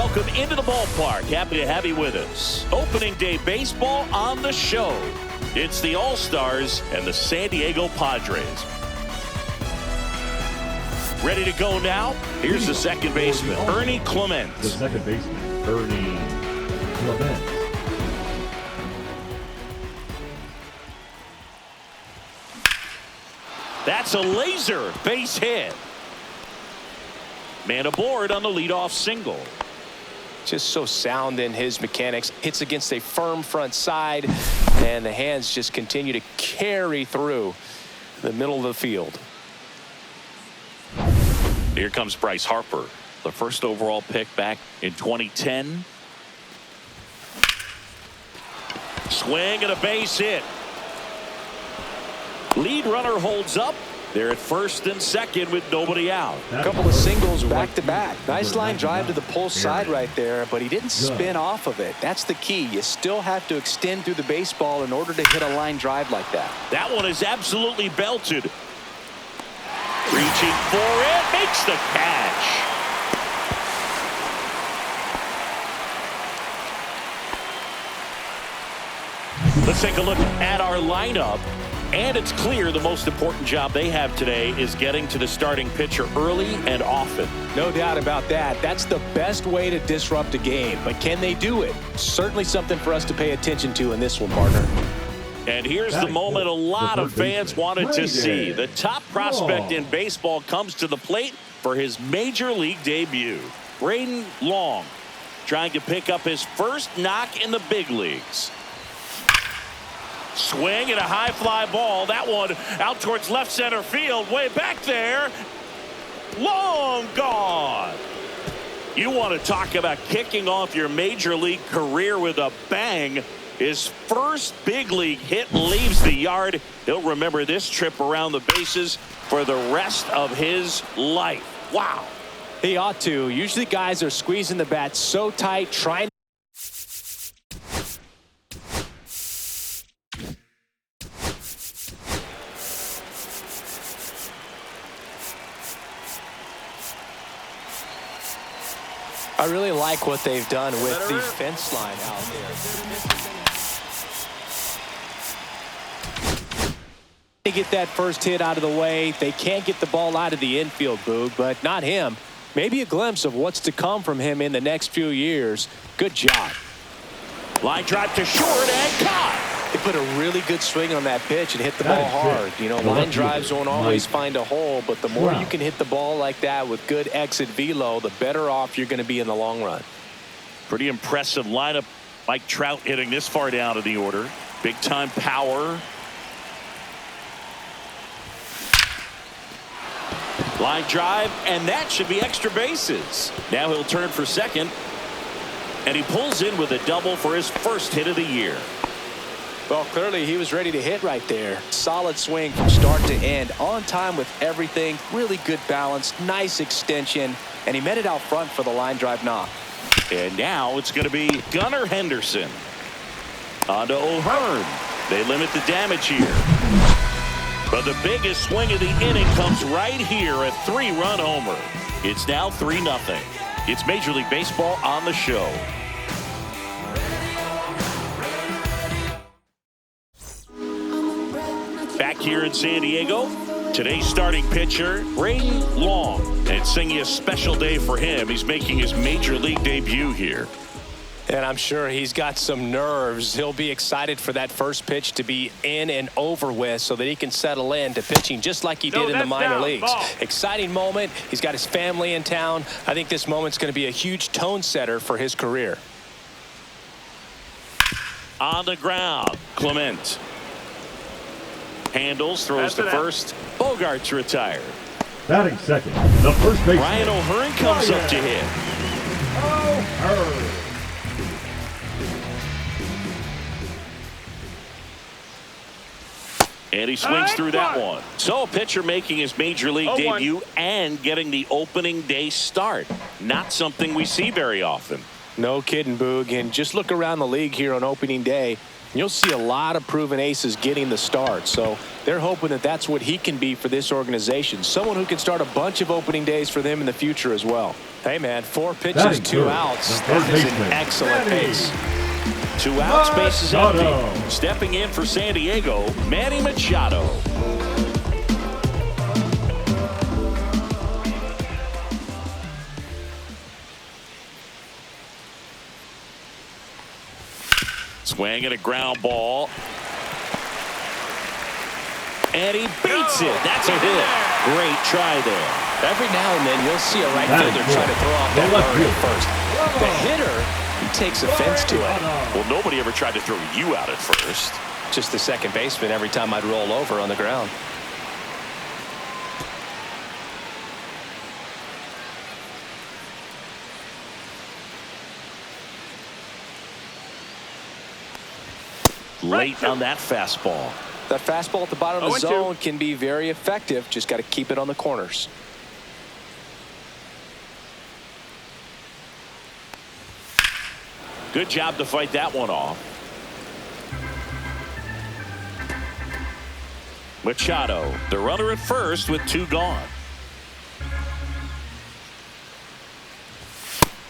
welcome into the ballpark. Happy to have you with us. Opening day baseball on the show. It's the All-Stars and the San Diego Padres. Ready to go now? Here's the second baseman, Ernie Clement. The second baseman, Ernie Clement. That's a laser base hit. Man aboard on the leadoff single. Just so sound in his mechanics. Hits against a firm front side, and the hands just continue to carry through the middle of the field. Here comes Bryce Harper, the first overall pick back in 2010. Swing and a base hit. Lead runner holds up. They're at first and second with nobody out. A couple of singles back to back. Nice line drive to the pull side right there, but he didn't spin off of it. That's the key. You still have to extend through the baseball in order to hit a line drive like that. That one is absolutely belted. Reaching for it, makes the catch. Let's take a look at our lineup. And it's clear the most important job they have today is getting to the starting pitcher early and often. No doubt about that. That's the best way to disrupt a game. But can they do it? Certainly something for us to pay attention to in this one, partner. And here's the moment a lot of fans wanted to see. The top prospect in baseball comes to the plate for his major league debut. Braden Long trying to pick up his first knock in the big leagues. Swing and a high fly ball. That one out towards left center field. Way back there. Long gone. You want to talk about kicking off your major league career with a bang. His first big league hit leaves the yard. He'll remember this trip around the bases for the rest of his life. Wow. He ought to. Usually guys are squeezing the bat so tight, trying. I really like what they've done with the fence line out there. To get that first hit out of the way, they can't get the ball out of the infield, Boog, but not him. Maybe a glimpse of what's to come from him in the next few years. Good job. Line drive to short and caught. They put a really good swing on that pitch and hit the ball hard. You know, line drives won't always find a hole, but the more you can hit the ball like that with good exit velo, the better off you're going to be in the long run. Pretty impressive lineup. Mike Trout hitting this far down in the order. Big time power. Line drive, and that should be extra bases. Now he'll turn for second, and he pulls in with a double for his first hit of the year. Well, clearly he was ready to hit right there. Solid swing from start to end. On time with everything. Really good balance. Nice extension. And he met it out front for the line drive knock. And now it's going to be Gunnar Henderson. On to O'Hearn. They limit the damage here. But the biggest swing of the inning comes right here, a 3-run homer. It's now 3-0. It's Major League Baseball on the show. Back here in San Diego, today's starting pitcher, Braden Long. And it's singing a special day for him. He's making his major league debut here. And I'm sure he's got some nerves. He'll be excited for that first pitch to be in and over with so that he can settle in to pitching just like he did in the minor leagues. Exciting moment. He's got his family in town. I think this moment's going to be a huge tone setter for his career. On the ground, Clement. Handles, throws to first. Bogart's retired. Batting second, the first baseman, Ryan O'Hearn comes up to hit. O'Hearn. And he swings through that one. So a pitcher making his major league debut and getting the opening day start. Not something we see very often. No kidding, Boog. And just look around the league here on opening day. You'll see a lot of proven aces getting the start, so they're hoping that that's what he can be for this organization. Someone who can start a bunch of opening days for them in the future as well. Hey, man, 4 pitches, 2 outs. That is an excellent pace. 2 outs, base is empty. Stepping in for San Diego, Manny Machado. Swing and a ground ball. And he beats it. That's a hit. Great try there. Every now and then you'll see a right fielder try to throw off that runner at first. The hitter, he takes offense to it. Well, nobody ever tried to throw you out at first. Just the second baseman every time I'd roll over on the ground. Late on that fastball. That fastball at the bottom of the zone can be very effective. Just got to keep it on the corners. Good job to fight that one off. Machado, the runner at first with 2 gone.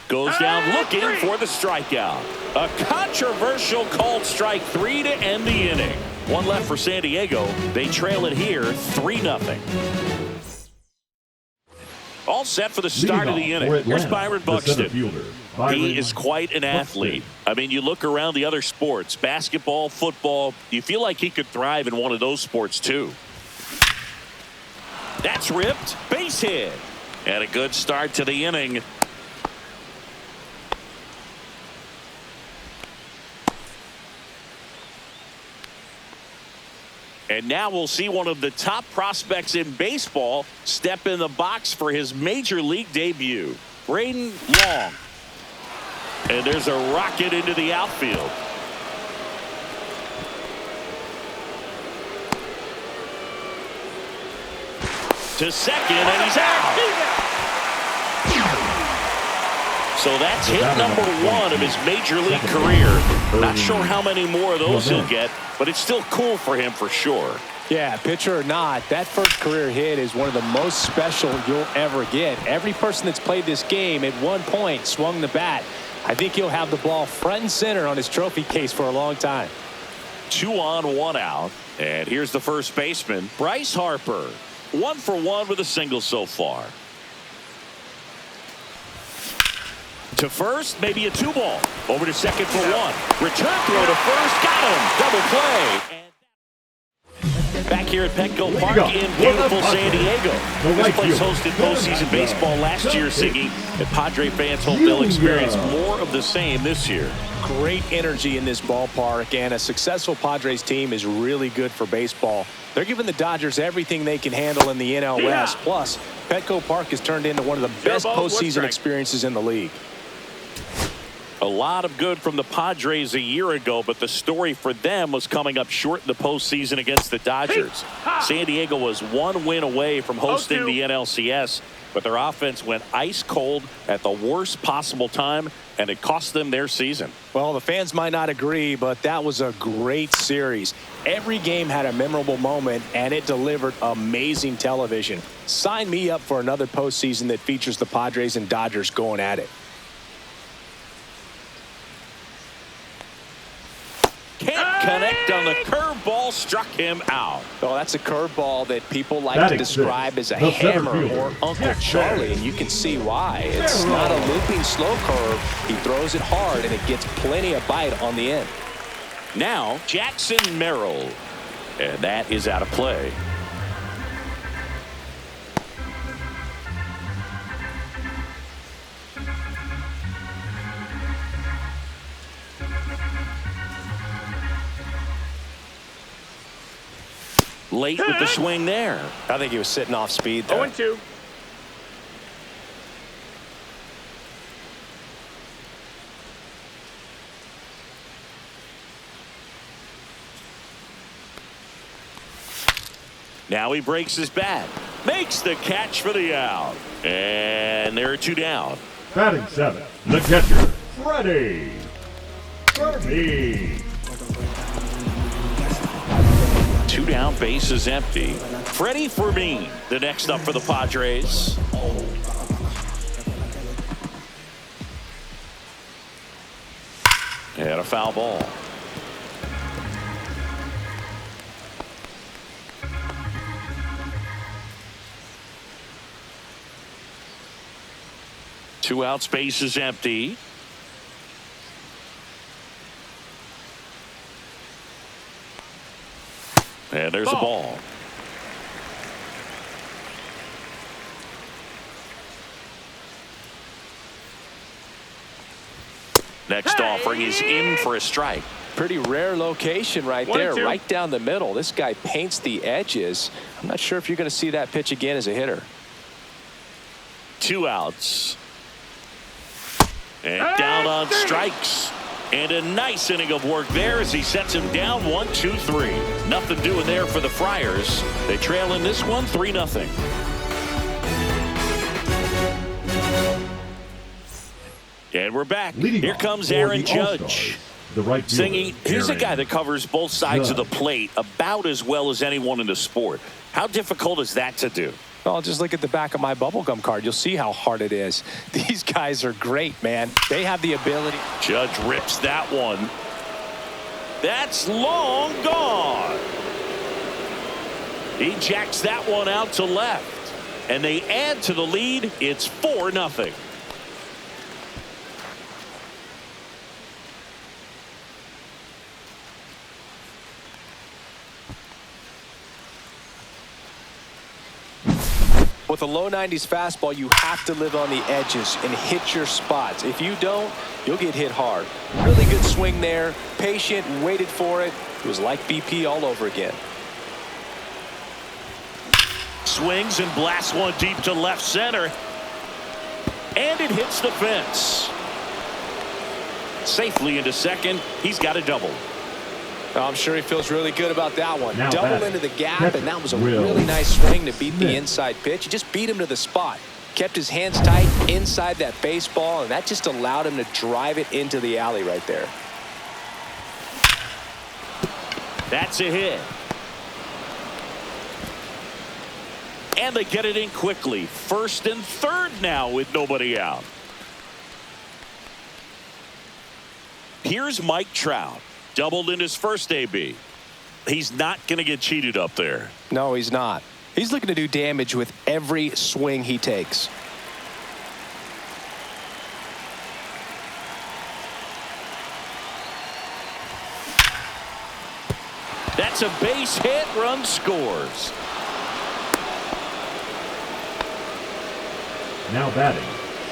Goes down looking for the strikeout. A controversial called strike 3 to end the inning. 1 left for San Diego. They trail it here 3-0. All set for the start of the inning. Here's Byron Buxton. He is quite an athlete. I mean, you look around the other sports, basketball, football, you feel like he could thrive in one of those sports too. That's ripped. Base hit. And a good start to the inning. And now we'll see one of the top prospects in baseball step in the box for his major league debut. Braden Long. And there's a rocket into the outfield. To second, and he's out. So that's hit number 1 of his major league career. Not sure how many more of those he'll get, but it's still cool for him for sure. Yeah, pitcher or not, that first career hit is one of the most special you'll ever get. Every person that's played this game at one point swung the bat. I think he'll have the ball front and center on his trophy case for a long time. 2 on, 1 out. And here's the first baseman, Bryce Harper. 1 for 1 with a single so far. To first, maybe a 2-ball. Over to second for 1. Return throw to first. Got him. Double play. And back here at Petco Park in beautiful San Diego. This place hosted postseason baseball last year, Siggy. And Padre fans hope they'll experience more of the same this year. Great energy in this ballpark, and a successful Padres team is really good for baseball. They're giving the Dodgers everything they can handle in the NL West. Plus, Petco Park has turned into one of the best postseason experiences in the league. A lot of good from the Padres a year ago, but the story for them was coming up short in the postseason against the Dodgers. San Diego was 1 win away from hosting the NLCS, but their offense went ice cold at the worst possible time, and it cost them their season. Well, the fans might not agree, but that was a great series. Every game had a memorable moment, and it delivered amazing television. Sign me up for another postseason that features the Padres and Dodgers going at it. Can't connect on the curveball, struck him out. Oh, that's a curveball that people like to describe as a hammer or Uncle Charlie, and you can see why. It's not a looping slow curve. He throws it hard, and it gets plenty of bite on the end. Now, Jackson Merrill. And that is out of play. Late with the swing there. I think he was sitting off speed there. 0-2. Now he breaks his bat. Makes the catch for the out. And there are 2 down. Batting 7, the catcher, Freddie. down, bases empty. Freddie Fermin, the next up for the Padres. And a foul ball. Two outs, bases empty. And there's a ball. Next offering is in for a strike. Pretty rare location right there, right down the middle. This guy paints the edges. I'm not sure if you're going to see that pitch again as a hitter. Two outs. And down on strikes. And a nice inning of work there as he sets him down 1-2-3. Nothing doing there for the Friars. They trail in this one 3-0. And we're back. Here comes Aaron Judge. The right Singy, he's a guy that covers both sides of the plate about as well as anyone in the sport. How difficult is that to do? Well, just look at the back of my bubblegum card. You'll see how hard it is. These guys are great, man. They have the ability. Judge rips that one. That's long gone. He jacks that one out to left. And they add to the lead. It's 4-0. With a low 90s fastball, you have to live on the edges and hit your spots. If you don't, you'll get hit hard. Really good swing there. Patient, waited for it. It was like BP all over again. Swings and blasts one deep to left center. And it hits the fence. Safely into second. He's got a double. I'm sure he feels really good about that one. Now Double into the gap, and that was a really nice swing to beat the inside pitch. He just beat him to the spot. Kept his hands tight inside that baseball, and that just allowed him to drive it into the alley right there. That's a hit. And they get it in quickly. First and third now with nobody out. Here's Mike Trout. Doubled in his first AB. He's not going to get cheated up there. No, he's not. He's looking to do damage with every swing he takes. That's a base hit. Run scores. Now batting,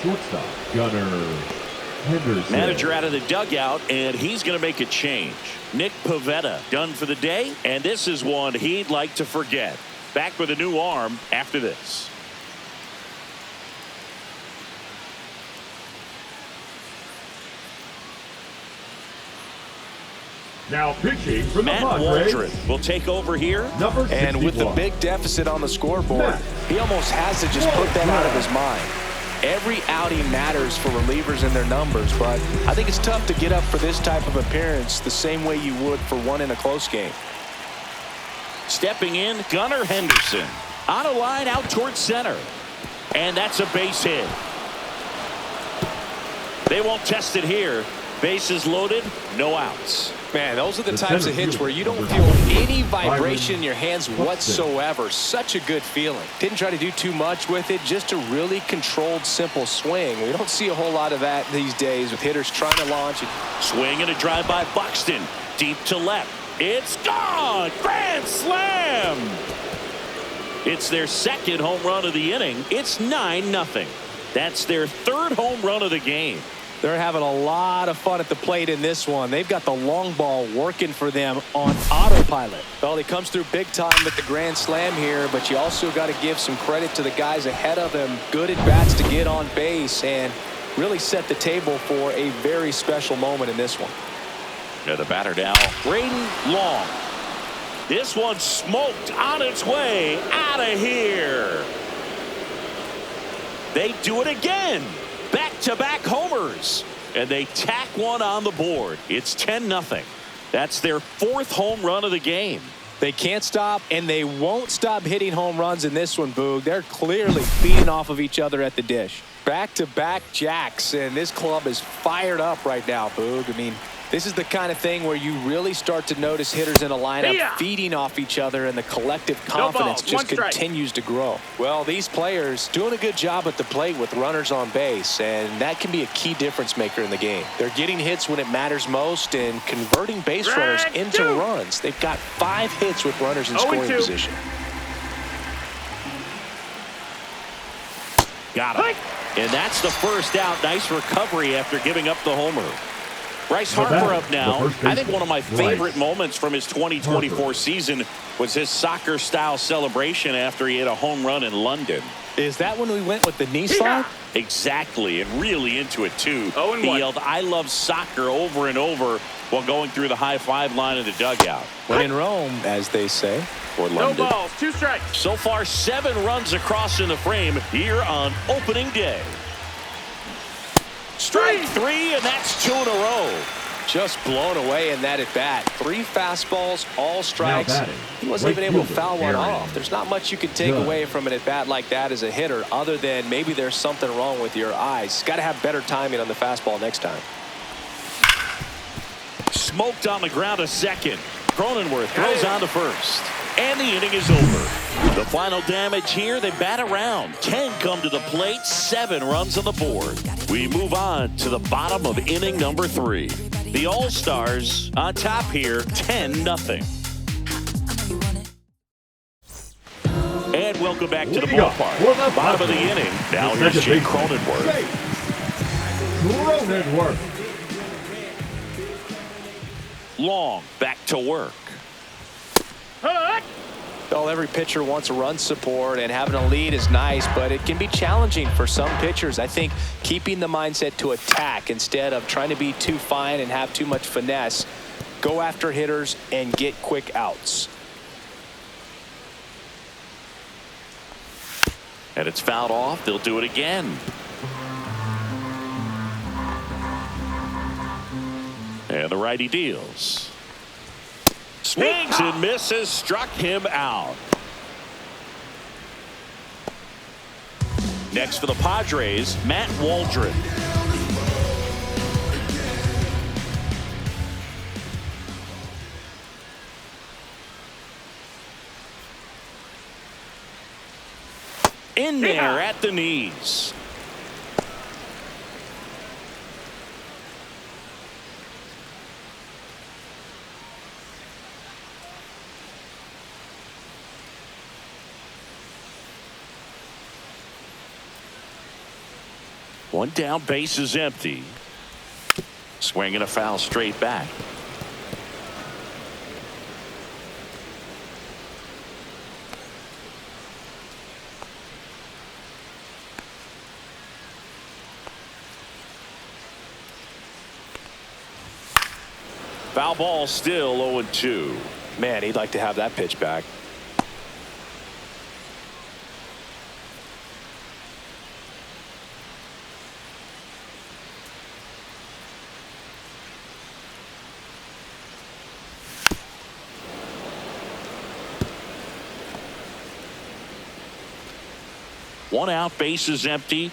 shortstop, Gunnar Henderson. Manager out of the dugout, and he's going to make a change. Nick Pivetta done for the day, and this is one he'd like to forget. Back with a new arm after this. Now pitching from Matt the Padres. Waldron will take over here. Number 61. And with the big deficit on the scoreboard, he almost has to just put that out of his mind. Every outing matters for relievers and their numbers, but I think it's tough to get up for this type of appearance the same way you would for one in a close game. Stepping in, Gunnar Henderson. On a line out towards center. And that's a base hit. They won't test it here. Bases loaded, no outs. Man, those are the types of hits where you don't feel any vibration in your hands whatsoever. Such a good feeling. Didn't try to do too much with it, just a really controlled, simple swing. We don't see a whole lot of that these days with hitters trying to launch. Swing and a drive by Buxton. Deep to left. It's gone! Grand slam! It's their second home run of the inning. It's 9-0. That's their third home run of the game. They're having a lot of fun at the plate in this one. They've got the long ball working for them on autopilot. Well, he comes through big time with the grand slam here, but you also got to give some credit to the guys ahead of him. Good at bats to get on base and really set the table for a very special moment in this one. Yeah, the batter now, Braden Long. This one smoked on its way out of here. They do it again. Back-to-back homers. And they tack one on the board. It's 10-0. That's their fourth home run of the game. They can't stop, and they won't stop hitting home runs in this one, Boog. They're clearly feeding off of each other at the dish. Back-to-back jacks, and this club is fired up right now, Boog. I mean, this is the kind of thing where you really start to notice hitters in a lineup feeding off each other, and the collective confidence just continues to grow. Well, these players doing a good job at the plate with runners on base, and that can be a key difference maker in the game. They're getting hits when it matters most and converting base runners into runs. They've got 5 hits with runners in scoring position. Got it. And that's the first out. Nice recovery after giving up the homer. Bryce Harper up now. I think one of my favorite moments from his 2024 season was his soccer-style celebration after he hit a home run in London. Is that when we went with the knee slide? Exactly, and really into it, too. He yelled, "I love soccer," over and over while going through the high-five line of the dugout. When in Rome, as they say, or London. No balls, 2 strikes. So far, 7 runs across in the frame here on opening day. Strike 3, and that's 2 in a row. Just blown away in that at-bat. 3 fastballs, all strikes. He wasn't even able to foul one off. There's not much you can take away from an at-bat like that as a hitter, other than maybe there's something wrong with your eyes. Got to have better timing on the fastball next time. Smoked on the ground to second. Cronenworth throws on to first. And the inning is over. The final damage here, they bat around. 10 come to the plate, 7 runs on the board. We move on to the bottom of inning number 3. The All-Stars on top here, 10-0. And welcome back to the ballpark. Bottom of the inning. Now here's Jake Cronenworth. Long back to work. Well, every pitcher wants a run support, and having a lead is nice, but it can be challenging for some pitchers. I think keeping the mindset to attack instead of trying to be too fine and have too much finesse, go after hitters and get quick outs. And it's fouled off. They'll do it again. And the righty deals. Swings and misses, struck him out. Next for the Padres, Matt Waldron. In there at the knees. One down, base is empty. Swinging a foul straight back. Foul ball, still 0-2. Man, he'd like to have that pitch back. One out, base is empty.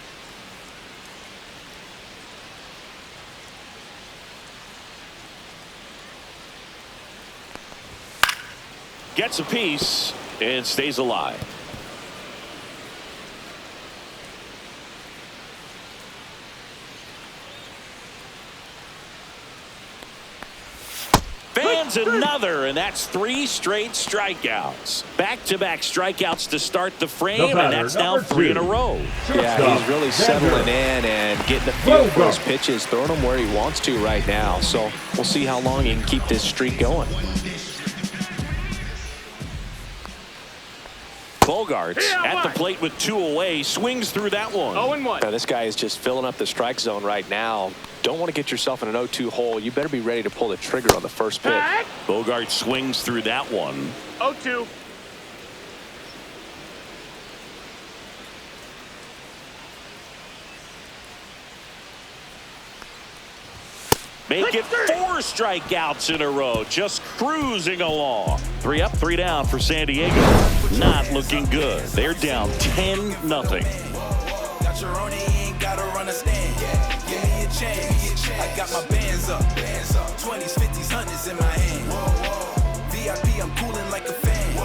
Gets a piece and stays alive. Fans another, and that's 3 straight strikeouts. Back-to-back strikeouts to start the frame, and that's now 3 in a row. Yeah, he's really settling in and getting the feel for his pitches, throwing them where he wants to right now. So we'll see how long he can keep this streak going. Bogarts at the plate with 2 away, swings through that one. 0-1. Now, this guy is just filling up the strike zone right now. Don't want to get yourself in an 0-2 hole. You better be ready to pull the trigger on the first pitch. Bogarts swings through that one. 0-2. Make it 4 strikeouts in a row. Just cruising along. 3 up, 3 down for San Diego. Not looking good. They're down 10-0. Got your own, ain't gotta run a stand. Give me a chance. I got my bands up. 20s, 50s, 100s in my hand. VIP, I'm cooling like a fan.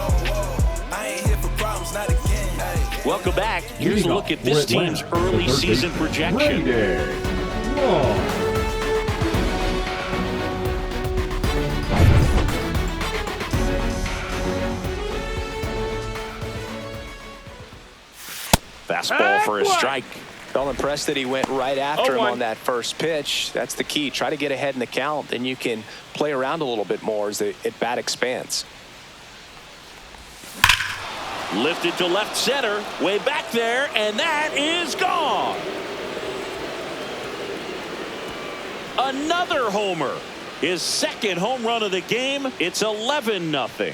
I ain't here for problems, not again. Welcome back. Here's a look at this team's early season projection. Fastball for a strike. Felt impressed that he went right after him 0-1. on that first pitch. That's the key. Try to get ahead in the count, then you can play around a little bit more as the at-bat expands. Lifted to left center, way back there, and that is gone. Another homer. His second home run of the game. It's 11-0.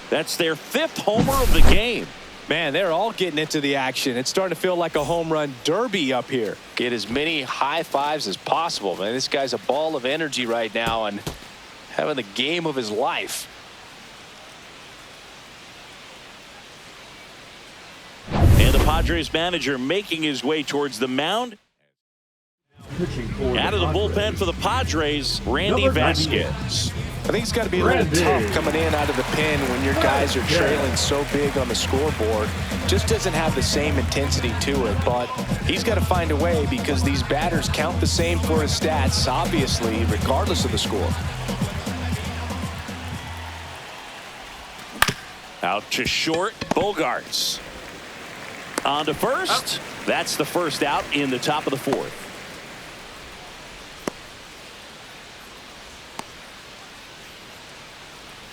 That's their 5th homer of the game. Man, they're all getting into the action. It's starting to feel like a home run derby up here. Get as many high fives as possible, man. This guy's a ball of energy right now and having the game of his life. And the Padres manager making his way towards the mound. Out of the bullpen for the Padres, Randy Vasquez. I think it's got to be a little tough coming in out of the pen when your guys are trailing so big on the scoreboard. Just doesn't have the same intensity to it, but he's got to find a way because these batters count the same for his stats, obviously, regardless of the score. Out to short, Bogarts. On to first. That's the first out in the top of the 4th.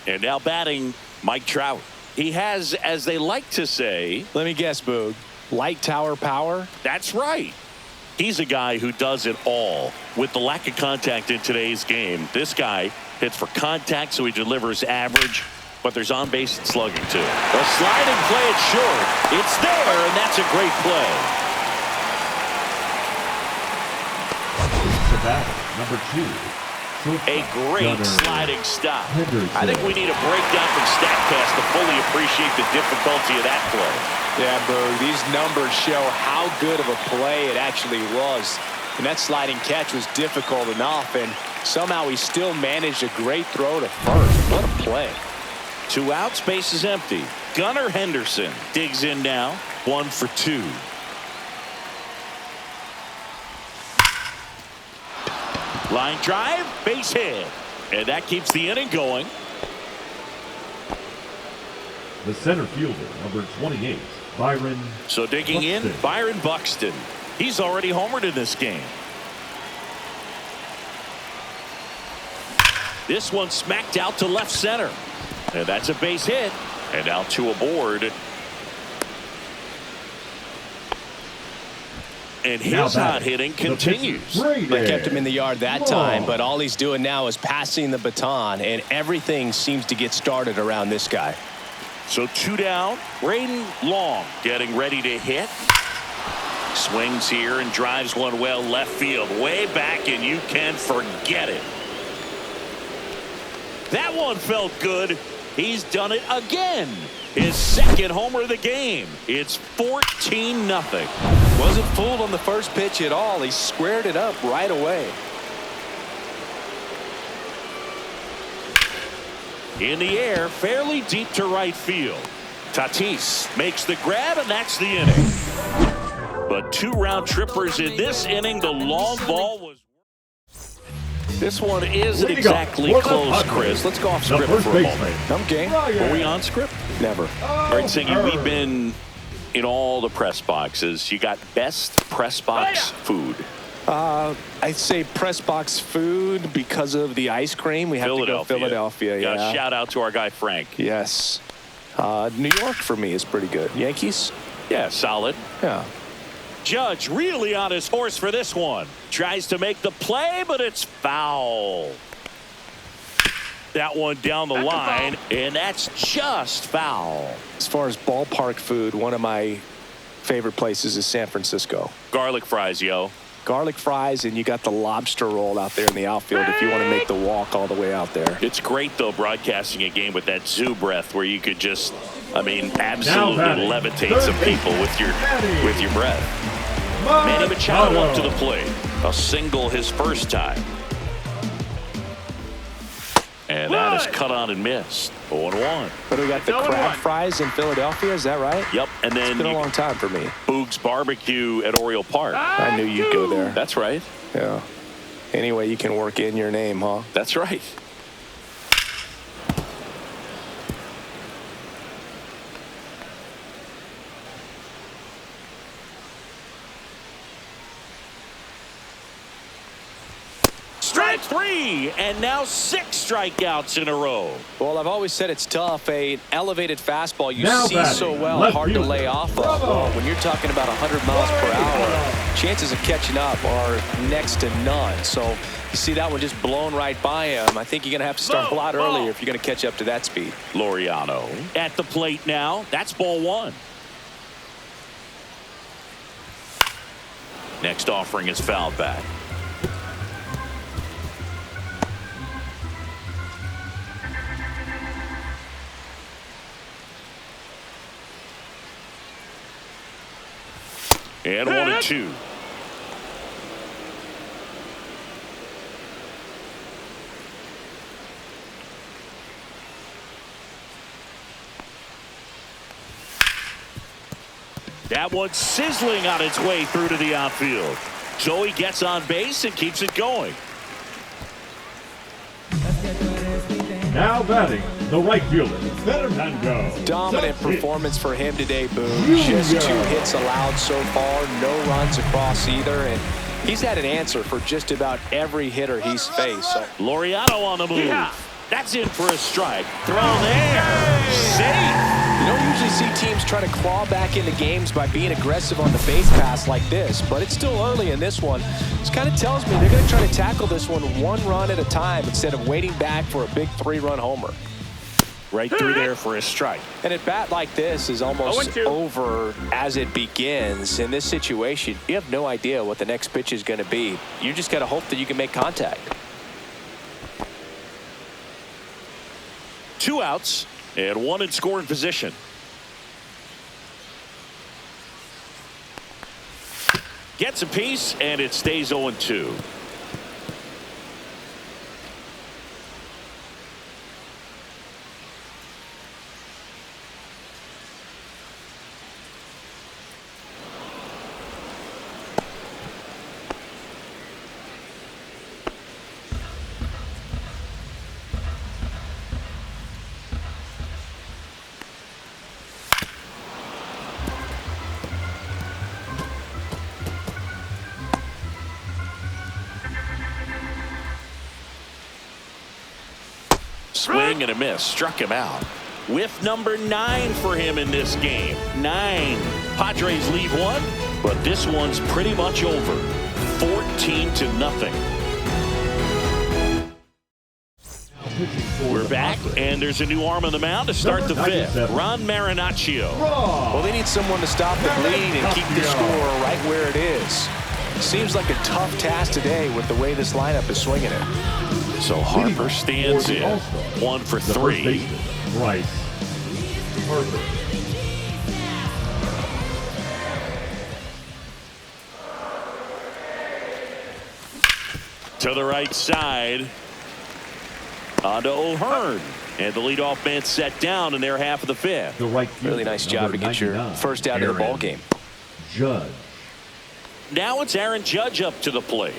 And now batting, Mike Trout. He has, as they like to say... Let me guess, Boog. Light tower power? That's right. He's a guy who does it all. With the lack of contact in today's game, this guy hits for contact, so he delivers average. But there's on-base slugging, too. A sliding play at short. It's there, and that's a great play. The batter, number 2. A great sliding stop. I think we need a breakdown from StatCast to fully appreciate the difficulty of that play. Yeah, bro, these numbers show how good of a play it actually was. And that sliding catch was difficult enough, and somehow he still managed a great throw to first. What a play. 2 outs, base is empty. Gunnar Henderson digs in now. 1 for 2. Line drive, base hit. And that keeps the inning going. The center fielder, number 28, Byron. So digging in, Byron Buxton. He's already homered in this game. This one smacked out to left center. And that's a base hit. And now 2 aboard. And his hot hitting continues. They kept him in the yard that time, but all he's doing now is passing the baton, and everything seems to get started around this guy. So 2 down. Braden Long getting ready to hit. Swings here and drives one well left field. Way back, and you can forget it. That one felt good. He's done it again. His second homer of the game. It's 14-0. Wasn't fooled on the first pitch at all. He squared it up right away. In the air, fairly deep to right field. Tatis makes the grab, and that's the inning. But 2 round trippers in this inning. The long ball was... This one isn't exactly close, Chris. Let's go off script for a moment. I'm game. Were we on script? Never. All right, Singy, we've been in all the press boxes. You got best press box food. I'd say press box food because of the ice cream. We have to go Philadelphia. Yeah. Shout out to our guy Frank. Yes. New York for me is pretty good. Yankees? Yeah, solid. Yeah. Judge really on his horse for this one. Tries to make the play, but it's foul. That one down the line, and that's just foul. As far as ballpark food, one of my favorite places is San Francisco. Garlic fries, yo. garlic fries, and you got the lobster roll out there in the outfield if you want to make the walk all the way out there. It's great, though, broadcasting a game with that zoo breath where you could just, I mean, absolutely levitate some people with your breath. Manny Machado up to the plate. A single his first time. And that is cut on and missed. 0-1. But we got the crab fries in Philadelphia, is that right? Yep. And then it's been a long time for me. Boog's Barbecue at Oriole Park. I knew you'd go there. That's right. Yeah. Anyway, you can work in your name, huh? That's right. Strike 3, and now 6 strikeouts in a row. Well, I've always said it's tough. An elevated fastball you Now see batting, so well, hard to fielder. lay off of. Well, when you're talking about 100 miles per hour, chances of catching up are next to none. So you see that one just blown right by him. I think you're going to have to start a lot earlier if you're going to catch up to that speed. Laureano at the plate now. That's ball 1. Next offering is fouled back. And 1-2. That one's sizzling on its way through to the outfield. Joey gets on base and keeps it going. Now batting, the right fielder, Fernando. Dominant performance for him today, Boone. Just 2 hits allowed so far, no runs across either, and he's had an answer for just about every hitter he's faced. So. Laureano on the move. Yeah. That's in for a strike. Thrown there. Safe. You don't usually see teams try to claw back into games by being aggressive on the base pass like this, but it's still early in this one. This kind of tells me they're going to try to tackle this one run at a time instead of waiting back for a big 3-run homer. Right through there for a strike. And at bat like this is almost over as it begins. In this situation, you have no idea what the next pitch is going to be. You just got to hope that you can make contact. 2 outs and 1 in scoring position. Gets a piece, and it stays 0-2. Swing and a miss. Struck him out. With number 9 for him in this game. 9. Padres lead 1, but this one's pretty much over. 14-0. We're back, and there's a new arm on the mound to start the 5th. Ron Marinaccio. Well, they need someone to stop the bleeding and keep the score right where it is. Seems like a tough task today with the way this lineup is swinging it. So Harper stands in. 1 for 3. Right. Harper. To the right side. On to O'Hearn. And the leadoff man set down in their half of the 5th. The right really nice job to get your first out of the ball game. Judge. Now it's Aaron Judge up to the plate.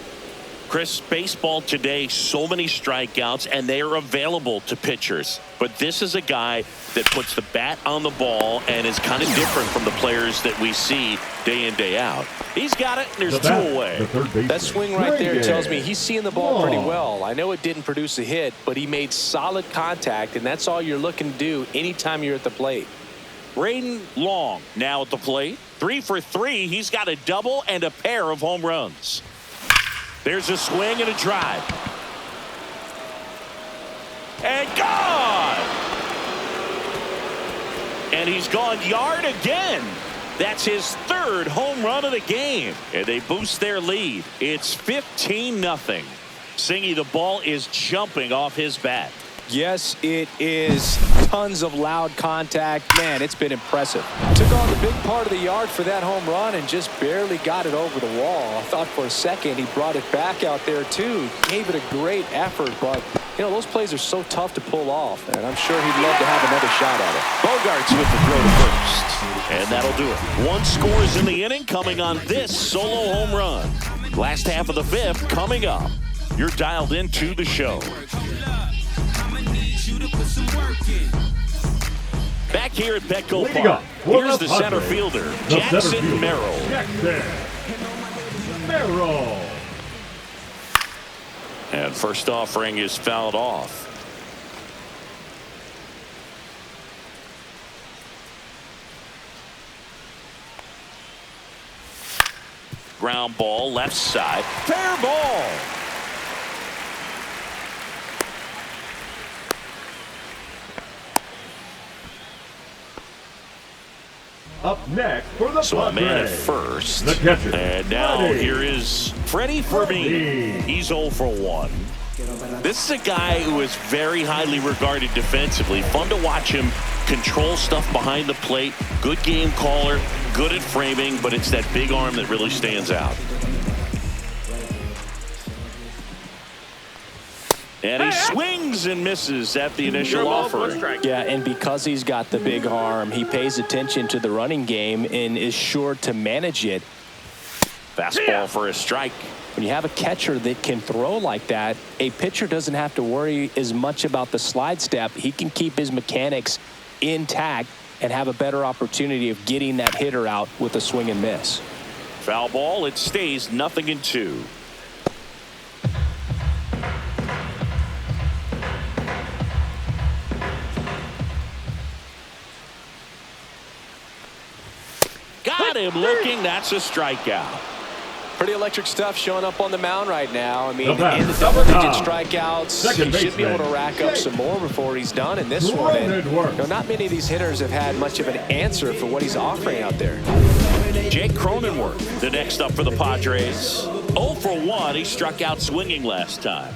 Chris, baseball today, so many strikeouts, and they are available to pitchers. But this is a guy that puts the bat on the ball and is kind of different from the players that we see day in, day out. He's got it, and there's 2 away. That swing right there tells me he's seeing the ball pretty well. I know it didn't produce a hit, but he made solid contact, and that's all you're looking to do anytime you're at the plate. Braden Long now at the plate. 3 for 3. He's got a double and a pair of home runs. There's a swing and a drive. And gone! And he's gone yard again. That's his third home run of the game, and they boost their lead. It's 15-0. Singy, the ball is jumping off his bat. Yes, it is. Tons of loud contact. Man, it's been impressive. Took on the big part of the yard for that home run and just barely got it over the wall. I thought for a second he brought it back out there too. Gave it a great effort, but you know, those plays are so tough to pull off, and I'm sure he'd love to have another shot at it. Bogarts with the throw to first, and that'll do it. 1 scores in the inning coming on this solo home run. Last half of the 5th coming up. You're dialed into the show. Back here at Petco Park, here's the center fielder, Jackson Merrill. And first offering is fouled off. Ground ball, left side, fair ball. Up next for the So a man at first. The catcher. And now Freddie. here is Freddie Fermin. He's 0 for 1. This is a guy who is very highly regarded defensively. Fun to watch him control stuff behind the plate. Good game caller, good at framing, but it's that big arm that really stands out. And he swings and misses at the initial offering. Yeah, and because he's got the big arm, he pays attention to the running game and is sure to manage it. Fastball for a strike. When you have a catcher that can throw like that, a pitcher doesn't have to worry as much about the slide step. He can keep his mechanics intact and have a better opportunity of getting that hitter out with a swing and miss. Foul ball, it stays 0-2. Got him looking. That's a strikeout. Pretty electric stuff showing up on the mound right now. I mean, in batter, the double-digit Tom. strikeouts, Second he should be able to baseman, rack up some more before he's done in this one. And, not many of these hitters have had much of an answer for what he's offering out there. Jake Cronenworth, the next up for the Padres. 0 for 1. He struck out swinging last time.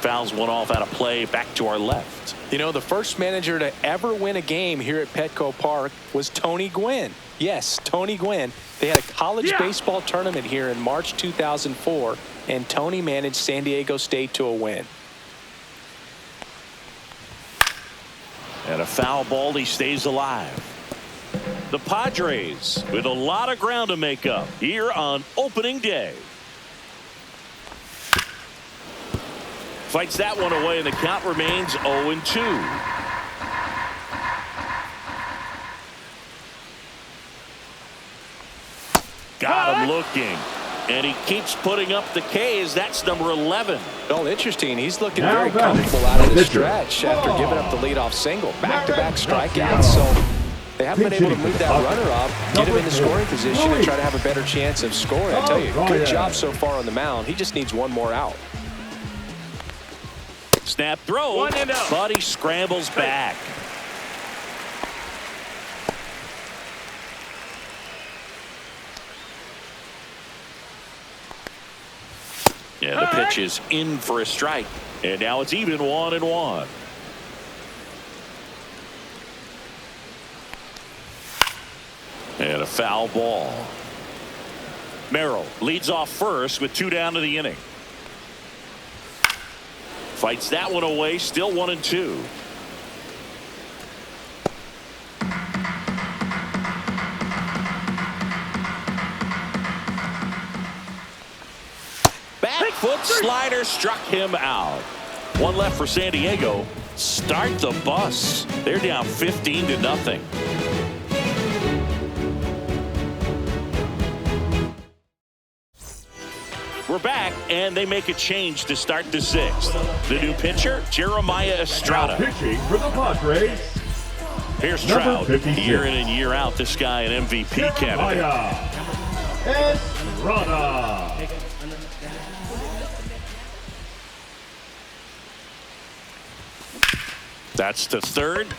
Fouls one off out of play. Back to our left. You know, the first manager to ever win a game here at Petco Park was Tony Gwynn. Yes, Tony Gwynn. They had a college baseball tournament here in March 2004, and Tony managed San Diego State to a win. And a foul ball. He stays alive. The Padres with a lot of ground to make up here on opening day. Fights that one away, and the count remains 0-2. Got him looking, and he keeps putting up the K's. That's number 11. Oh, interesting. He's looking Now very batting, comfortable out of the pitcher. stretch after giving up the leadoff single. Back-to-back strikeouts, so they haven't been able to move that runner up, get him in the scoring position, and try to have a better chance of scoring. I tell you, good job so far on the mound. He just needs one more out. Snap throw, but he scrambles back. Yeah, the pitch is in for a strike. And now it's even 1-1. And a foul ball. Merrill leads off first with 2 down to the inning. Fights that one away, still 1-2. Back foot slider struck him out. One left for San Diego. Start the bus. They're down 15-0. We're back, and they make a change to start the 6th. The new pitcher, Jeremiah Estrada. Pitching for the Padres. Here's Number Trout. 56. Year in and year out, this guy an MVP candidate. Estrada. That's the 3rd.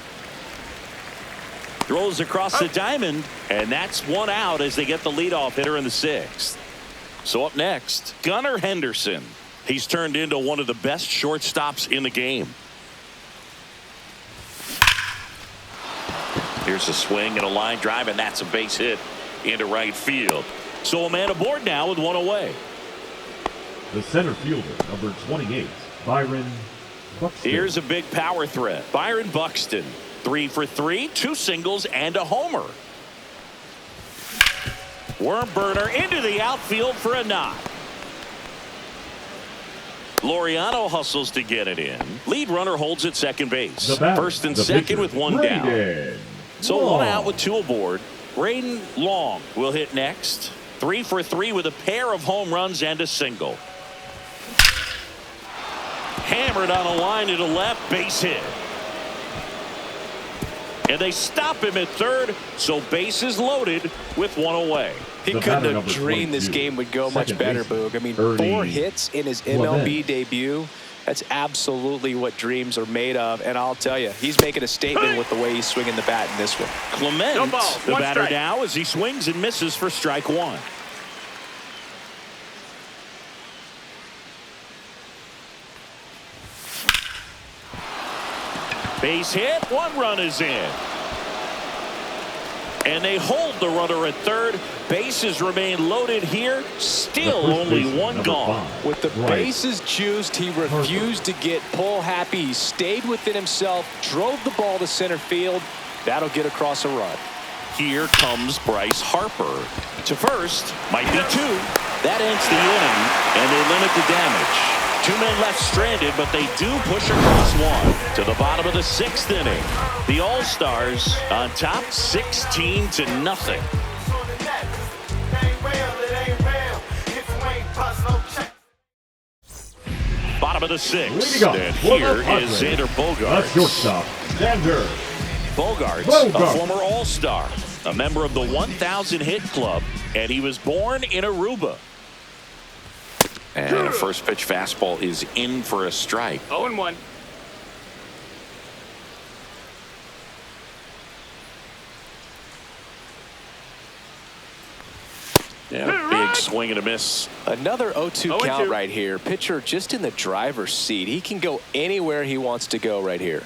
Throws across the diamond, and that's one out as they get the leadoff hitter in the 6th. So up next, Gunnar Henderson. He's turned into one of the best shortstops in the game. Here's a swing and a line drive, and that's a base hit into right field. So a man aboard now with one away. The center fielder, number 28, Byron Buxton. Here's a big power threat. Byron Buxton, 3 for 3, 2 singles and a homer. Worm burner into the outfield for a knock. Laureano hustles to get it in. Lead runner holds at second base. First and second with one down. So one out with 2 aboard. Braden Long will hit next. 3 for 3 with a pair of home runs and a single. Hammered on a line to the left, base hit. And they stop him at third, so bases loaded with one away. He couldn't have dreamed this game would go much better, Boog. I mean, 4 hits in his MLB debut. That's absolutely what dreams are made of. And I'll tell you, he's making a statement with the way he's swinging the bat in this one. Clement, the batter now, as he swings and misses for strike 1. Base hit, 1 run is in. And they hold the runner at third. Bases remain loaded here. Still only 1 gone. With the bases juiced, he refused to get pull happy. He stayed within himself, drove the ball to center field. That'll get across a run. Here comes Bryce Harper. To first, might be 2. That ends the inning, and they limit the damage. 2 men left stranded, but they do push across 1 to the bottom of the 6th inning. The All-Stars on top 16-0. Bottom of the 6th, and here is Xander Bogaerts. Shortstop, Xander Bogaerts, a former All-Star, a member of the 1,000 hit club, and he was born in Aruba. And a first pitch fastball is in for a strike. 0-1. Yeah, big swing and a miss. Another 0-2 count right here. Pitcher just in the driver's seat. He can go anywhere he wants to go right here.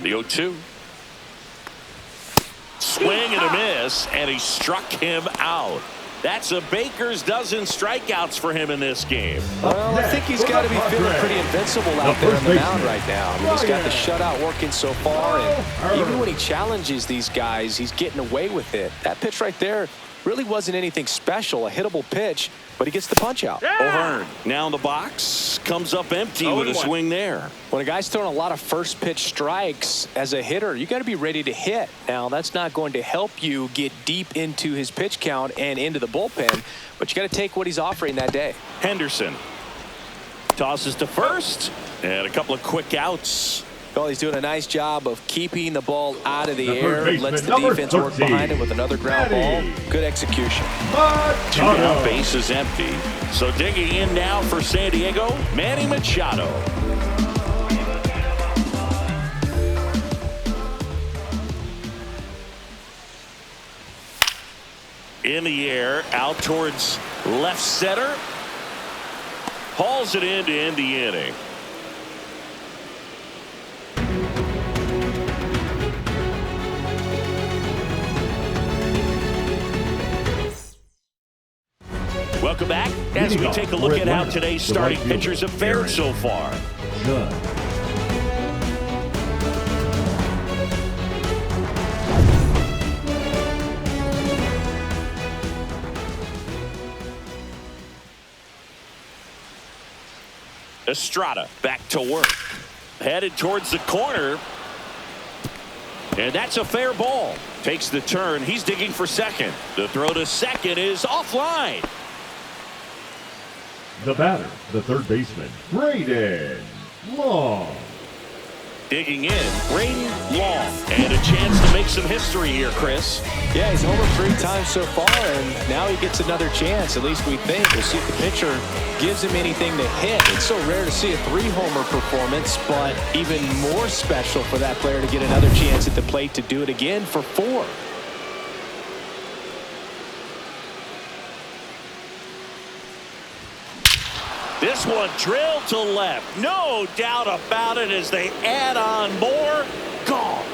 The 0-2. Swing and a miss, and he struck him out. That's a baker's dozen strikeouts for him in this game. Well, I think he's got to be feeling pretty invincible out there on the mound right now. I mean, he's got the shutout working so far, and even when he challenges these guys, he's getting away with it. That pitch right there really wasn't anything special, a hittable pitch, but he gets the punch out. O'Hearn now in the box, comes up empty with a swing there. When a guy's throwing a lot of first pitch strikes as a hitter, you got to be ready to hit. Now, that's not going to help you get deep into his pitch count and into the bullpen, but you got to take what he's offering that day. Henderson tosses to first, and a couple of quick outs. Well, he's doing a nice job of keeping the ball out of the air. Lets the defense work behind it with another ground ball. Good execution. 2 down, base is empty. So digging in now for San Diego, Manny Machado. In the air, out towards left center. Hauls it in to end the inning. Welcome back as we take a look at how today's starting pitchers have fared so far. Estrada back to work. Headed towards the corner. And that's a fair ball. Takes the turn. He's digging for second. The throw to second is offline. The batter, the third baseman, Braden Long. Digging in, Braden Long. And a chance to make some history here, Chris. Yeah, he's homered 3 times so far, and now he gets another chance. At least we think. We'll see if the pitcher gives him anything to hit. It's so rare to see a 3-homer performance, but even more special for that player to get another chance at the plate to do it again for 4. This one drilled to left. No doubt about it as they add on more. Gone.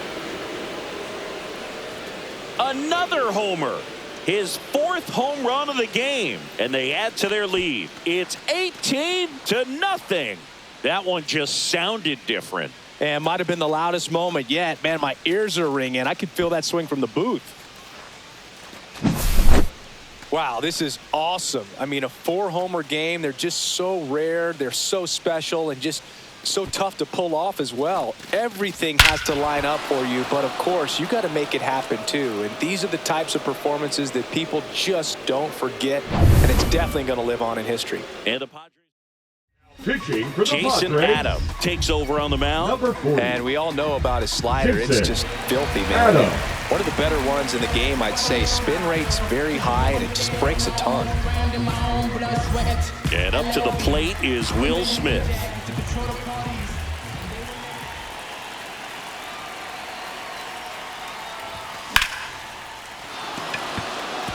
Another homer. His 4th home run of the game. And they add to their lead. It's 18-0. That one just sounded different. And might have been the loudest moment yet. Man, my ears are ringing. I could feel that swing from the booth. Wow, this is awesome. I mean, a 4-homer game. They're just so rare. They're so special and just so tough to pull off as well. Everything has to line up for you, but of course, you got to make it happen too. And these are the types of performances that people just don't forget, and it's definitely going to live on in history. And the Padres. Pitching for the Jason Padres, Adam takes over on the mound. number 40. And we all know about his slider. It's just filthy, man. Adam. One of the better ones in the game, I'd say. Spin rate's very high, and it just breaks a ton. And up to the plate is Will Smith.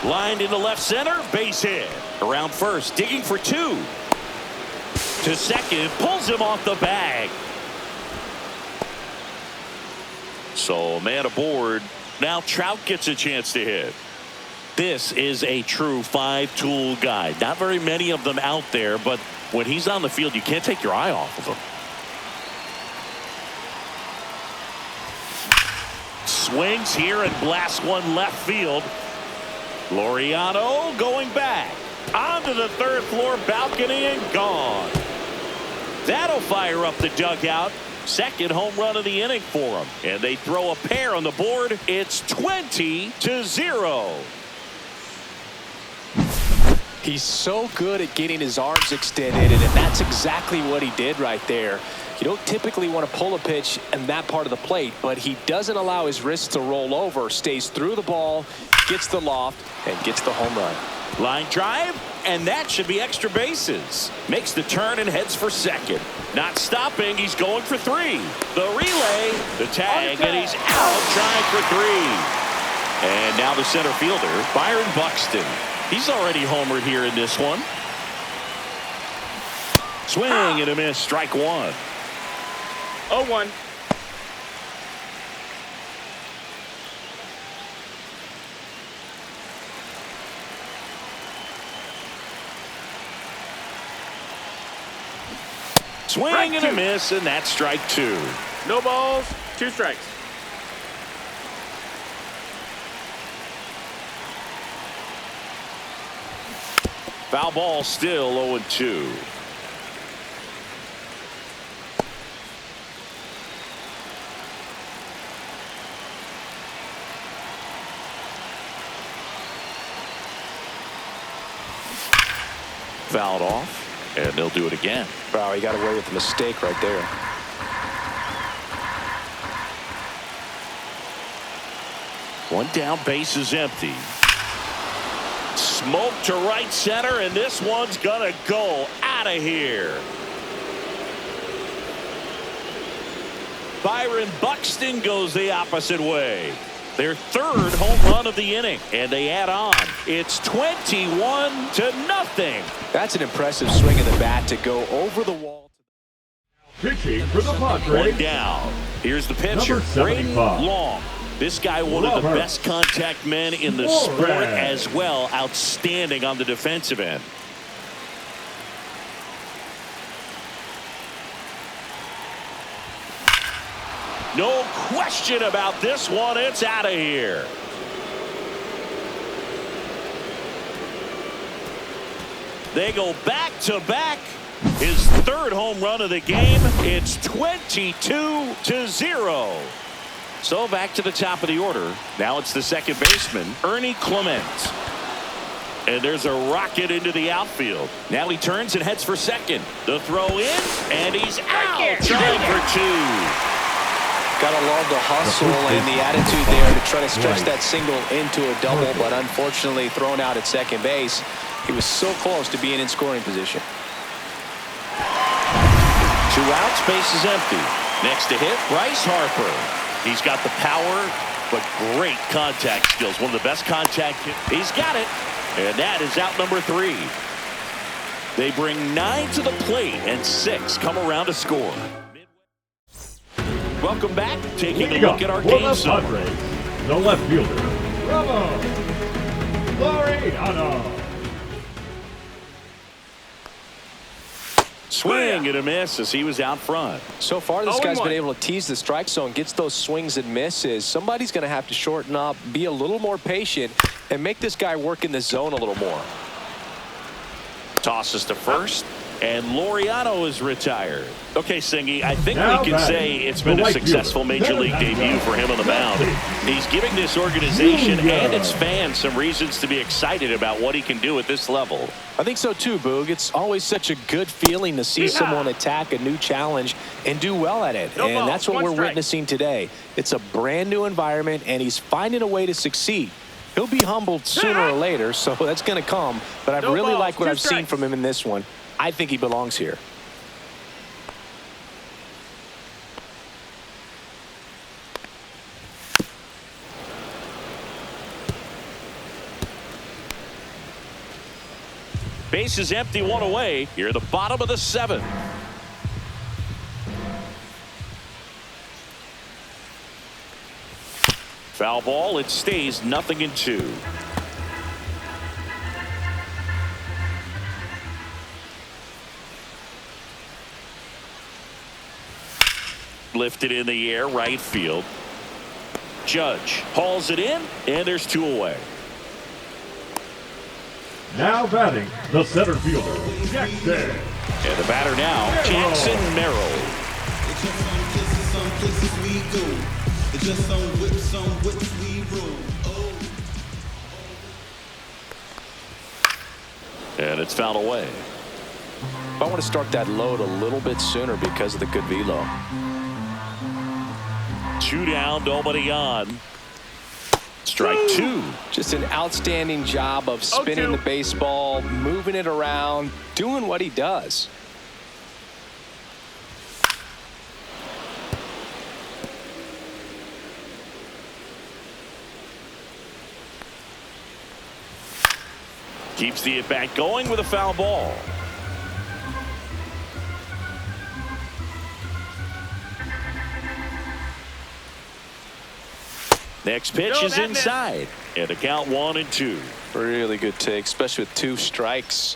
Lined into left center, base hit. Around first, digging for 2. To second, pulls him off the bag. So man aboard. Now Trout gets a chance to hit. This is a true 5-tool guy. Not very many of them out there, but when he's on the field, you can't take your eye off of him. Swings here and blasts one left field. Laureano going back onto the 3rd floor balcony and gone. That'll fire up the dugout. 2nd home run of the inning for him. And they throw a pair on the board. It's 20-0. He's so good at getting his arms extended, and that's exactly what he did right there. You don't typically want to pull a pitch in that part of the plate, but he doesn't allow his wrists to roll over, stays through the ball, gets the loft, and gets the home run. Line drive, and that should be extra bases. Makes the turn and heads for 2nd. Not stopping, he's going for 3. The relay, the tag, and he's out trying for 3. And now the center fielder, Byron Buxton. He's already homered here in this one. Swing and a miss, strike 1. 0-1. Swing and a miss, and that's strike 2. No balls, 2 strikes. Foul ball, still 0-2. Fouled off, and they'll do it again. Wow, he got away with a mistake right there. One down, base is empty. Smoke to right center, and this one's gonna go out of here. Byron Buxton goes the opposite way. Their 3rd home run of the inning, and they add on. It's 21-0. That's an impressive swing of the bat to go over the wall. Pitching for the Padres, One down. Here's the pitcher, number Braden 75. Long. This guy, one of the best contact men in the sport as well. Outstanding on the defensive end. No question about this one. It's out of here. They go back to back. His 3rd home run of the game. It's 22-0. So back to the top of the order. Now it's the 2nd baseman, Ernie Clement. And there's a rocket into the outfield. Now he turns and heads for 2nd. The throw in, and he's out. Trying for 2. Gotta love the hustle and the attitude there to try to stretch that single into a double, but unfortunately thrown out at second base. He was so close to being in scoring position. 2 outs, base is empty. Next to hit, Bryce Harper. He's got the power, but great contact skills. One of the best contact. He's got it, and that is out number 3. They bring 9 to the plate, and 6 come around to score. Welcome back. Taking a look at our game zone. The left fielder, Bravo, Laureano. Swing and a miss as he was out front. So far, this guy's been able to tease the strike zone, gets those swings and misses. Somebody's going to have to shorten up, be a little more patient, and make this guy work in the zone a little more. Tosses to first, and Laureano is retired. Okay, Singy, I think we can say it's been a successful Major League debut for him on the mound. He's giving this organization and its fans some reasons to be excited about what he can do at this level. I think so too, Boog. It's always such a good feeling to see someone attack a new challenge and do well at it. And that's what we're witnessing today. It's a brand new environment, and he's finding a way to succeed. He'll be humbled sooner or later, so that's going to come. But I really like what I've seen from him in this one. I think he belongs here. Base is empty, 1 away. Here at the bottom of the 7th. Foul ball. It stays 0-2. Lifted in the air, right field. Judge hauls it in, and there's 2 away. Now batting, the center fielder, Jackson. And the batter now, Jackson Merrill. And it's fouled away. I want to start that load a little bit sooner because of the good velo. 2 down, nobody on. Strike 2. Just an outstanding job of spinning the baseball, moving it around, doing what he does. Keeps the at-bat going with a foul ball. Next pitch is inside. And the count 1-2. Really good take, especially with 2 strikes.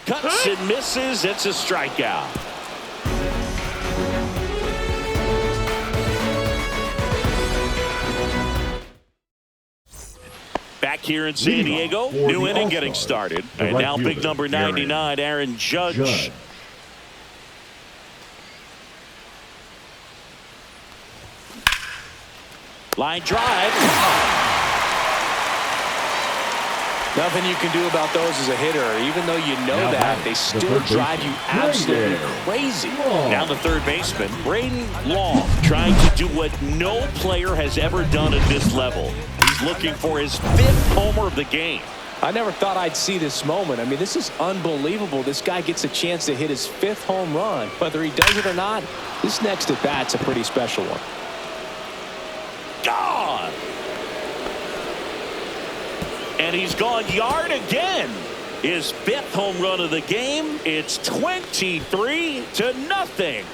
Cuts and misses. It's a strikeout. Back here in San Diego, new inning getting started. And now big number 99, Aaron Judge. Line drive. Nothing you can do about those as a hitter. Even though you know that, they still drive you absolutely crazy. Now the third baseman, Braden Long, trying to do what no player has ever done at this level. He's looking for his 5th homer of the game. I never thought I'd see this moment. I mean, this is unbelievable. This guy gets a chance to hit his 5th home run. Whether he does it or not, this next at bat's a pretty special one. Gone. And he's gone yard again. His 5th home run of the game. It's 23-0.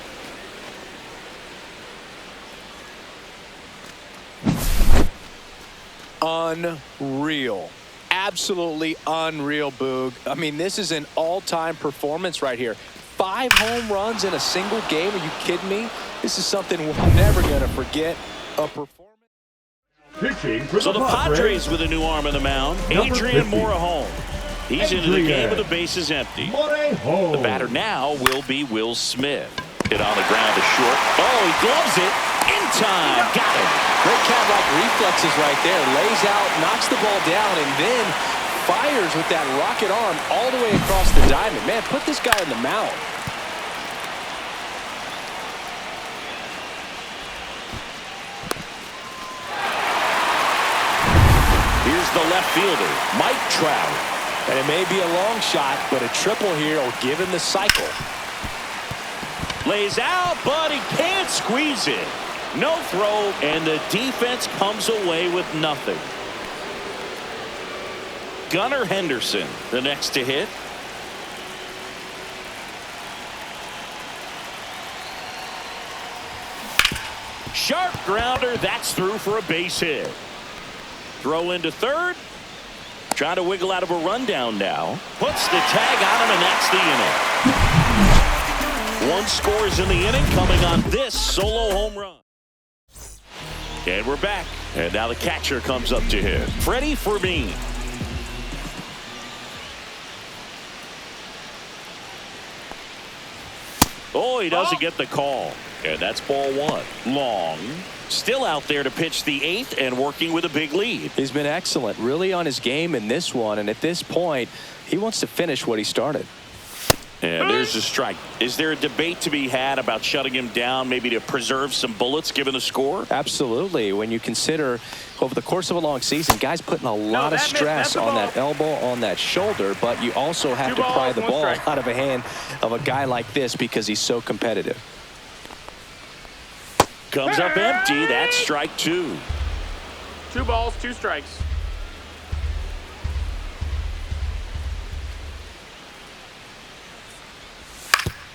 Unreal. Absolutely unreal, Boog. I mean, this is an all-time performance right here. 5 home runs in a single game. Are you kidding me? This is something we're never going to forget. A performance. So the Padres with a new arm on the mound. Adrian Morejon. He's into the game with the bases empty. The batter now will be Will Smith. Hit on the ground to short. Oh, he gloves it in time. Got it. Great cat-like reflexes right there. Lays out, knocks the ball down, and then fires with that rocket arm all the way across the diamond. Man, put this guy on the mound. Here's the left fielder, Mike Trout. And it may be a long shot, but a triple here will give him the cycle. Lays out, but he can't squeeze it. No throw, and the defense comes away with nothing. Gunnar Henderson, the next to hit. Sharp grounder, that's through for a base hit. Throw into third. Trying to wiggle out of a rundown now. Puts the tag on him, and that's the inning. One scores in the inning, coming on this solo home run. And we're back. And now the catcher comes up to hit. Freddie Fermin. Oh, he doesn't get the call. And that's ball one. Long. Still out there to pitch the eighth and working with a big lead. He's been excellent, really on his game in this one. And at this point, he wants to finish what he started. And there's a strike. Is there a debate to be had about shutting him down, maybe to preserve some bullets given the score? Absolutely. When you consider over the course of a long season, guys putting a lot of stress on that elbow, on that shoulder, but you also have to pry the ball out of a hand of a guy like this because he's so competitive. Comes up empty. That's strike two. 2 balls, 2 strikes.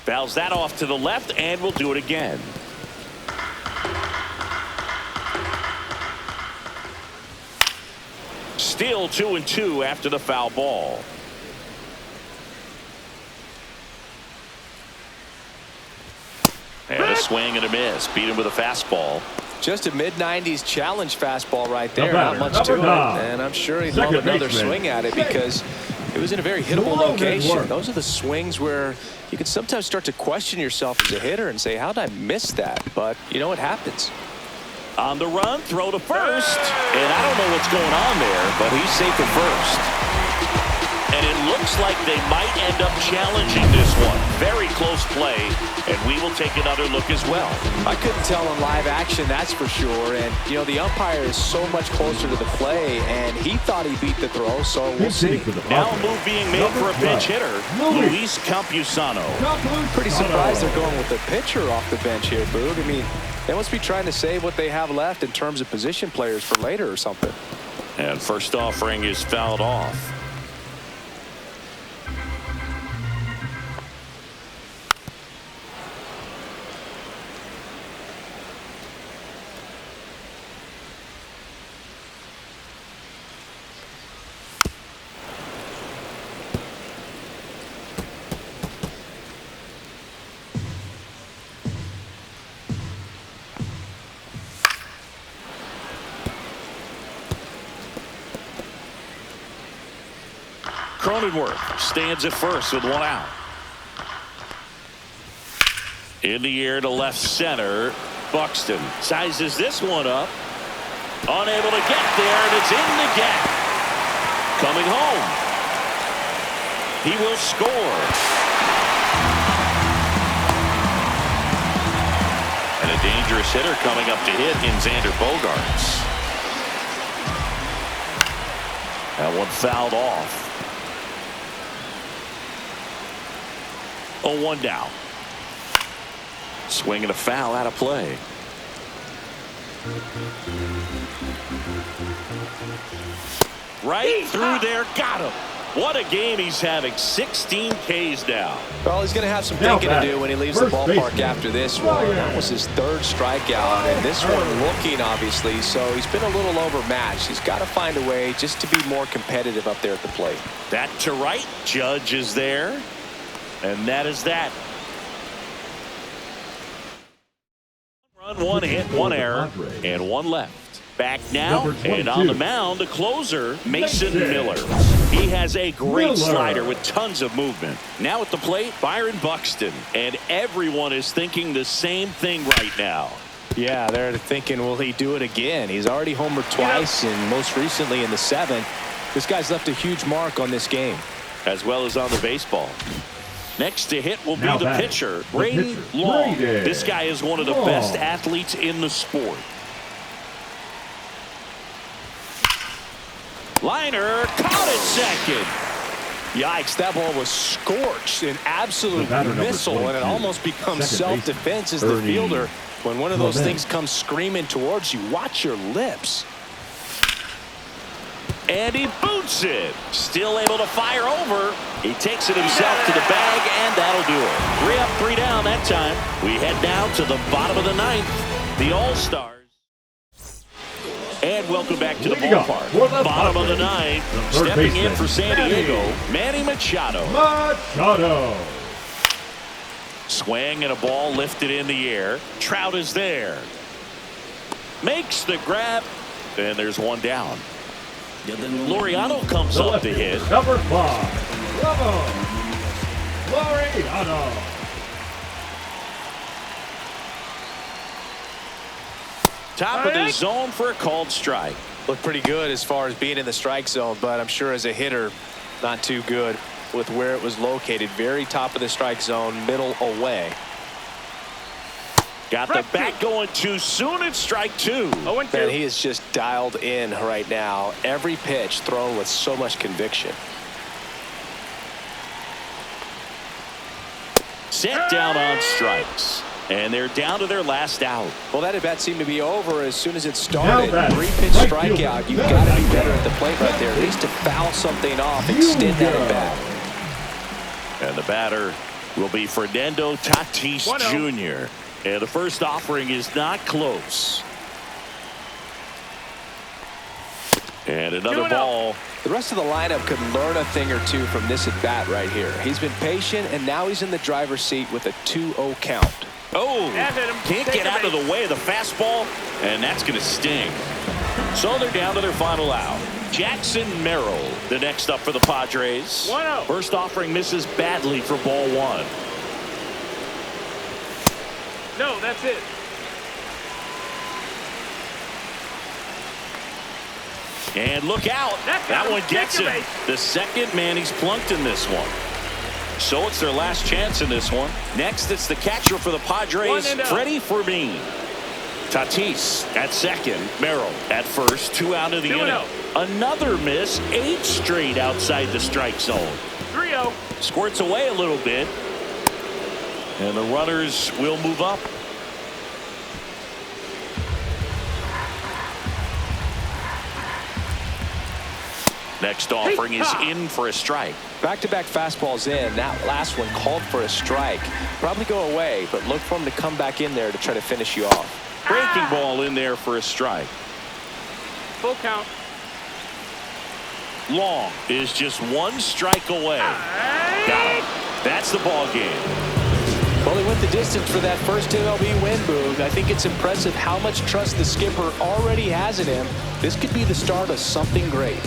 Fouls that off to the left, and we'll do it again. Still 2-2 after the foul ball. And a swing and a miss. Beat him with a fastball. Just a mid-90s challenge fastball right there. Not much to it. And I'm sure he'd love another swing at it because it was in a very hittable location. Those are the swings where you can sometimes start to question yourself as a hitter and say, how did I miss that? But, you know, it happens. On the run, throw to first. And I don't know what's going on there, but he's safe at first. And it looks like they might end up challenging this one. Very close play, and we will take another look as well. I couldn't tell in live action, that's for sure. And, you know, the umpire is so much closer to the play, and he thought he beat the throw, so we'll see. Now a move being made for a pinch hitter, Luis Campusano. Pretty surprised they're going with the pitcher off the bench here, Boog. I mean, they must be trying to save what they have left in terms of position players for later or something. And first offering is fouled off. Cronenworth stands at first with one out. In the air to left center. Buxton sizes this one up. Unable to get there, and it's in the gap. Coming home. He will score. And a dangerous hitter coming up to hit in Xander Bogaerts. That one fouled off. 0-1 down. Swing and a foul out of play. Right through there. Got him. What a game he's having. 16 Ks now. Well, he's going to have some thinking to do when he leaves the ballpark after this one. That was his third strikeout, and this one looking, obviously, so he's been a little overmatched. He's got to find a way just to be more competitive up there at the plate. That to right. Judge is there. And that is that. Run, one hit, one error, and one left. Back now, and on the mound, the closer, Mason Miller. He has a great slider with tons of movement. Now at the plate, Byron Buxton. And everyone is thinking the same thing right now. Yeah, they're thinking, will he do it again? He's already homered twice, and most recently in the 7th. This guy's left a huge mark on this game. As well as on the baseball. Next to hit will be Now the back, pitcher, the Brady pitcher, Long. Brady This guy is one of the Long. best athletes in the sport. Liner caught it second. Yikes, that ball was scorched, an absolute missile, and it almost becomes self-defense as the fielder. When one of those things comes screaming towards you, watch your lips. And he boots it. Still able to fire over. He takes it himself to the bag, and that'll do it. 3 up, 3 down that time. We head down to the bottom of the 9th. The All-Stars. And welcome back to the ballpark. Bottom of the 9th. Stepping in for San Diego, Manny Machado. Swing and a ball lifted in the air. Trout is there. Makes the grab. And there's one down. Laureano comes up to hit. Number 5, Laureano. Top of the zone for a called strike. Looked pretty good as far as being in the strike zone, but I'm sure as a hitter, not too good with where it was located. Very top of the strike zone, middle away. Got the bat going too soon. It's strike 2. And he is just dialed in right now. Every pitch thrown with so much conviction. Set down on strikes. And they're down to their last out. Well, that at bat seemed to be over as soon as it started. 3-pitch strikeout. You've got to be better at the plate right there. At least to foul something off, extend that at bat. And the batter will be Fernando Tatis Jr. And the first offering is not close. And another ball. The rest of the lineup could learn a thing or two from this at bat right here. He's been patient, and now he's in the driver's seat with a 2-0 count. Oh, can't get out of the way of the fastball, and that's going to sting. So they're down to their final out. Jackson Merrill, the next up for the Padres. 1-0. First offering misses badly for ball 1. No, that's it. And look out. That one gets him. The second man he's plunked in this one. So it's their last chance in this one. Next, it's the catcher for the Padres, Freddie Fermin. Tatis at second, Merrill at first, 2 out of the inning. Another miss, 8 straight outside the strike zone. 3-0. Squirts away a little bit. And the runners will move up. Next offering is in for a strike. Back-to-back fastballs in. That last one called for a strike. Probably go away, but look for him to come back in there to try to finish you off. Breaking ball in there for a strike. Full count. Long is just 1 strike away. Got him. That's the ball game. Well, he went the distance for that first MLB win, Boog. I think it's impressive how much trust the skipper already has in him. This could be the start of something great.